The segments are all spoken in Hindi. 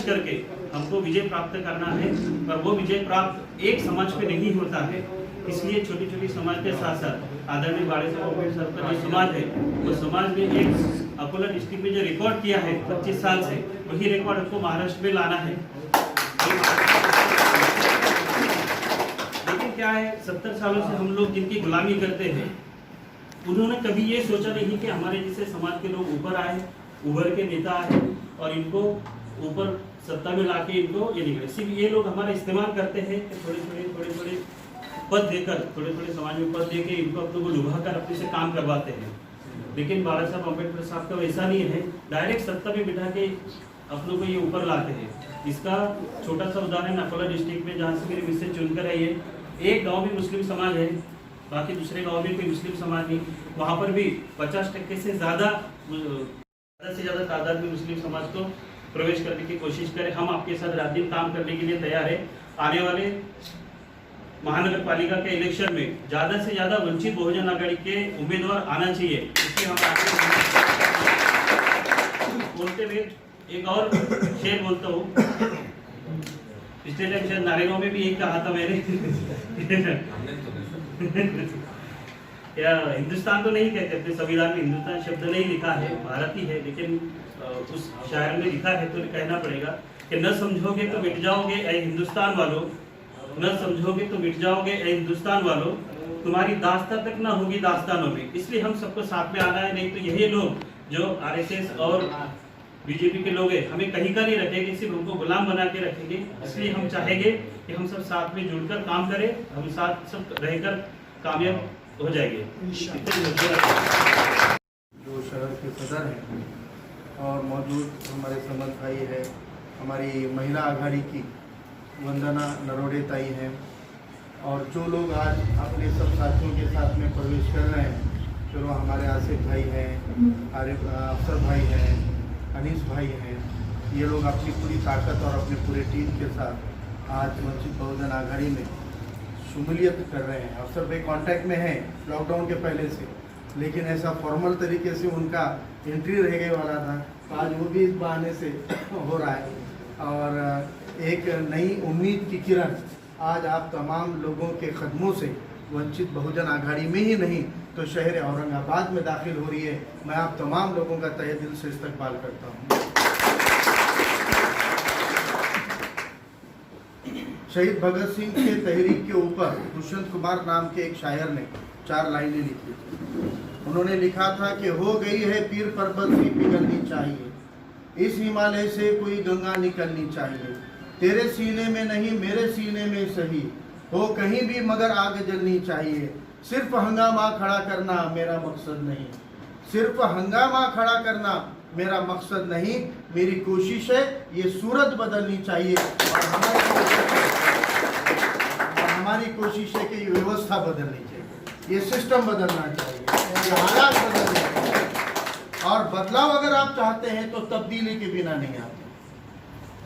करके हमको विजय प्राप्त करना है, पर वो विजय प्राप्त एक समाज पे नहीं होता है। इसलिए छोटी छोटी समाज के साथ साथ आदरणीय बाड़े साहब अम्बेडकर साहब का जो समाज है, वो समाज ने एक अकोला डिस्ट्रिक्ट में जो रिकॉर्ड किया है 25 साल से, वही रिकॉर्ड हमको महाराष्ट्र में लाना है। लेकिन क्या है, 70 सालों से हम लोग जिनकी गुलामी करते हैं, उन्होंने कभी ये सोचा नहीं कि हमारे जैसे समाज के लोग ऊपर आए, उभर के नेता आए और इनको ऊपर सत्ता में लाके इनको ये नहीं करे। सिर्फ ये लोग हमारा इस्तेमाल करते हैं कि थोड़े पद देकर, थोड़े समाज में पद देके इनको अपने को लुभा कर अपने से काम करवाते हैं। लेकिन बाला साहब अम्बेडकर साहब का वैसा नहीं है, डायरेक्ट सत्ता में बिठा के अपनों को ये ऊपर लाते हैं। इसका छोटा सा उदाहरण अकोला डिस्ट्रिक्ट में, जहाँ से मेरी मिसेज चुनकर आई है, एक गाँव में मुस्लिम समाज है, बाकी दूसरे गांव में कोई मुस्लिम समाज नहीं, वहाँ पर भी 50% से ज़्यादा तादाद में मुस्लिम समाज को प्रवेश करने की कोशिश करें। हम आपके साथ रात दिन काम करने के लिए तैयार है। आने वाले महानगर पालिका के इलेक्शन में ज़्यादा से ज़्यादा वंचित बहुजन आघाड़ी के उम्मीदवार आना चाहिए। इसलिए हम बोलते हुए एक और शेर बोलता हूँ। पिछले टाइम शायद नारेगांव में भी एक कहा था मैंने या हिंदुस्तान तो नहीं कहते, अपने संविधान में हिंदुस्तान शब्द नहीं लिखा है, भारत ही है, लेकिन उस शायर में लिखा है तो कहना पड़ेगा कि न समझोगे तो मिट जाओगे ऐ हिंदुस्तान वालों, न समझोगे तो मिट जाओगे ऐ हिंदुस्तान वालों, तुम्हारी दास्तां तक न होगी दास्तानों में। इसलिए हम सबको साथ में आना है, नहीं तो यही लोग जो आरएसएस और बीजेपी के लोग हैं हमें कहीं का नहीं रखेंगे, सिर्फ हमको गुलाम बना के रखेंगे। इसलिए हम चाहेंगे कि हम सब साथ में जुड़कर काम करें, हम साथ सब रहकर कामयाब हो जाएंगे। जो शहर के सदर हैं और मौजूद हमारे समद भाई है, हमारी महिला आघाड़ी की वंदना नरोड़े ताई हैं, और जो लोग आज अपने सब साथियों के साथ में प्रवेश कर रहे हैं, चलो हमारे आसिफ भाई हैं, आरिफ अफसर भाई हैं, अनीस भाई हैं, ये लोग अपनी पूरी ताकत और अपने पूरे टीम के साथ आज वंचित बहुजन आघाड़ी में शमूलियत कर रहे हैं। अफसर भाई कांटेक्ट में हैं लॉकडाउन के पहले से, लेकिन ऐसा फॉर्मल तरीके से उनका एंट्री रह गए वाला था, तो आज वो भी इस बहाने से हो रहा है। और एक नई उम्मीद की किरण आज आप तमाम लोगों के कदमों से वंचित बहुजन आघाड़ी में ही नहीं तो शहर औरंगाबाद में दाखिल हो रही है। मैं आप तमाम लोगों का तहे दिल से इस्तकबाल करता हूँ। शहीद भगत सिंह के तहरीक के ऊपर दुष्यंत कुमार नाम के एक शायर ने 4 लाइनें लिखी थी। उन्होंने लिखा था कि हो गई है पीर पर्वत भी पिघलनी चाहिए, इस हिमालय से कोई गंगा निकलनी चाहिए, तेरे सीने में नहीं मेरे सीने में सही हो कहीं भी मगर आग जलनी चाहिए, सिर्फ हंगामा खड़ा करना मेरा मकसद नहीं, सिर्फ हंगामा खड़ा करना मेरा मकसद नहीं, मेरी कोशिश है ये सूरत बदलनी चाहिए और हमारी कोशिश है कि ये व्यवस्था बदलनी चाहिए, ये सिस्टम बदलना चाहिए, ये हालात बदलने चाहिए। और बदलाव अगर आप चाहते हैं तो तब्दीली के बिना नहीं आते,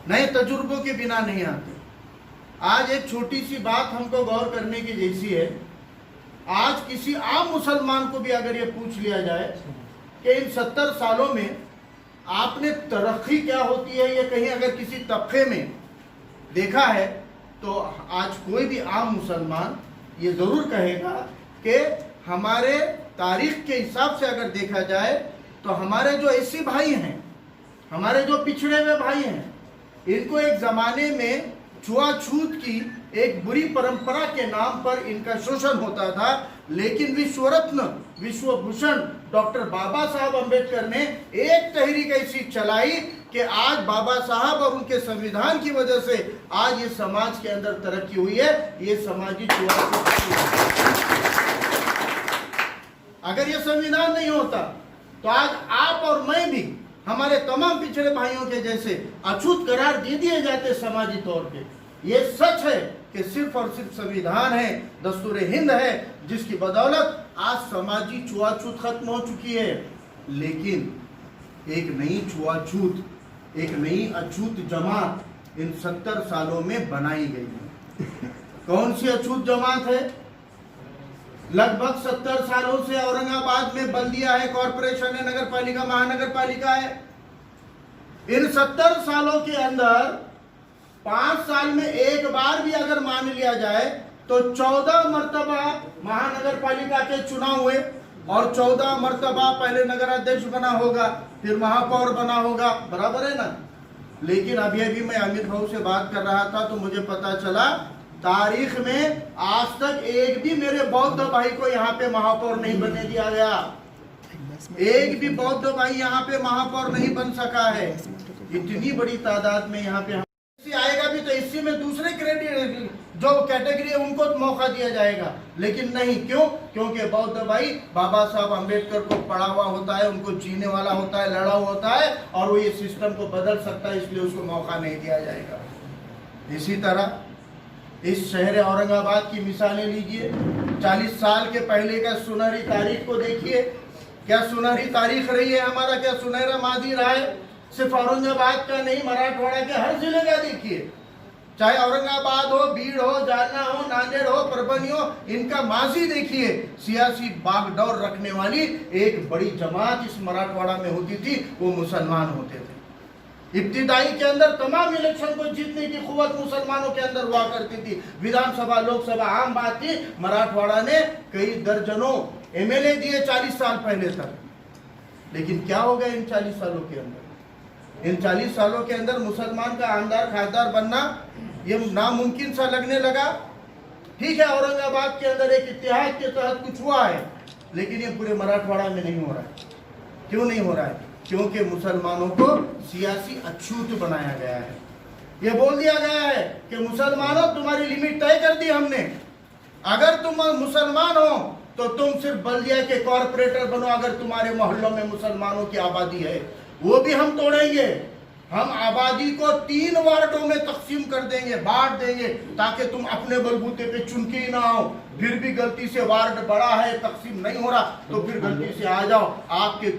नए तजुर्बों के बिना नहीं आते। आज एक छोटी सी बात हमको गौर करने की जैसी है। आज किसी आम मुसलमान को भी अगर ये पूछ लिया जाए कि इन 70 सालों में आपने तरक्की क्या होती है, या कहीं अगर किसी तबके में देखा है, तो आज कोई भी आम मुसलमान ये ज़रूर कहेगा कि हमारे तारीख के हिसाब से अगर देखा जाए तो हमारे जो ऐसे भाई हैं, हमारे जो पिछड़े हुए भाई हैं, इनको एक ज़माने में छुआछूत की एक बुरी परंपरा के नाम पर इनका शोषण होता था, लेकिन विश्व रत्न विश्व भूषण डॉक्टर बाबा साहब अम्बेडकर ने एक तहरीक ऐसी चलाई कि आज बाबा साहब और उनके संविधान की वजह से आज ये समाज के अंदर तरक्की हुई है। ये समाजी छुआछूत, अगर ये संविधान नहीं होता तो आज आप और मैं भी हमारे तमाम पिछड़े भाइयों के जैसे अछूत करार दे दिए जाते समाजी तौर पे। ये सच है कि सिर्फ और सिर्फ संविधान है, दस्तूर हिंद है, जिसकी बदौलत आज समाजी छुआछूत खत्म हो चुकी है। लेकिन एक नई छुआछूत, एक नई अछूत जमात इन 70 सालों में बनाई गई है। कौन सी अछूत जमात है? लगभग 70 सालों से औरंगाबाद में बल्दिया है, कॉरपोरेशन है, नगर पालिका, महानगर पालिका है। इन 70 सालों के अंदर 5 साल में एक बार भी अगर मान लिया जाए तो 14 मर्तबा महानगर पालिका के चुनाव हुए और 14 मर्तबा पहले नगर अध्यक्ष बना होगा, फिर महापौर बना होगा, बराबर है ना। लेकिन अभी अभी मैं अमित भाऊ से बात कर रहा था तो मुझे पता चला तारीख में आज तक एक भी मेरे बौद्ध भाई को यहाँ पे महापौर नहीं बनने दिया गया। एक भी बौद्ध भाई यहाँ पे महापौर नहीं बन सका है। इतनी बड़ी तादाद में यहाँ पे आएगा भी तो इसी में दूसरे क्रेडिट जो कैटेगरी है उनको मौका दिया जाएगा, लेकिन नहीं। क्यों? क्योंकि बौद्ध भाई बाबा साहब अम्बेडकर को पढ़ा हुआ होता है, उनको जीने वाला होता है, लड़ा हुआ होता है और वो ये सिस्टम को बदल सकता है, इसलिए उसको मौका नहीं दिया जाएगा। इसी तरह इस शहर औरंगाबाद की मिसालें लीजिए। 40 साल के पहले का सुनहरी तारीख को देखिए, क्या सुनहरी तारीख रही है हमारा, क्या सुनहरा माजी रहा है। सिर्फ औरंगाबाद का नहीं, मराठवाड़ा के हर जिले का देखिए, चाहे औरंगाबाद हो, भीड़ हो, जालना हो, नांदेड़ हो, परभनी हो, इनका माजी देखिए। सियासी बागडोर रखने वाली एक बड़ी जमात इस मराठवाड़ा में होती थी, वो मुसलमान होते थे। इब्तिदाई के अंदर तमाम इलेक्शन को जीतने की कुव्वत मुसलमानों के अंदर हुआ करती थी। विधानसभा, लोकसभा आम बात थी। मराठवाड़ा ने कई दर्जनों एमएलए दिए 40 साल पहले तक। लेकिन क्या हो गया इन 40 सालों के अंदर? इन 40 सालों के अंदर मुसलमान का आमदार खासदार बनना ये नामुमकिन सा लगने लगा। ठीक है, औरंगाबाद के अंदर एक इतिहाद के तहत कुछ हुआ है, लेकिन ये पूरे मराठवाड़ा में नहीं हो रहा है। क्यों नहीं हो रहा है? क्योंकि मुसलमानों को सियासी अछूत बनाया गया है। ये बोल दिया गया है कि मुसलमानों तुम्हारी लिमिट तय कर दी हमने, अगर तुम मुसलमान हो तो तुम सिर्फ बल्दिया के कॉरपोरेटर बनो। अगर तुम्हारे मोहल्लों में मुसलमानों की आबादी है वो भी हम तोड़ेंगे। हम आबादी को 3 वार्डों में तकसीम कर देंगे, बांट देंगे, ताकि तुम अपने बलबूते पे चुन के ही ना आओ। फिर भी गलती से वार्ड बड़ा है, तकसीम नहीं हो रहा, तो फिर गलती से आ जाओ। आपके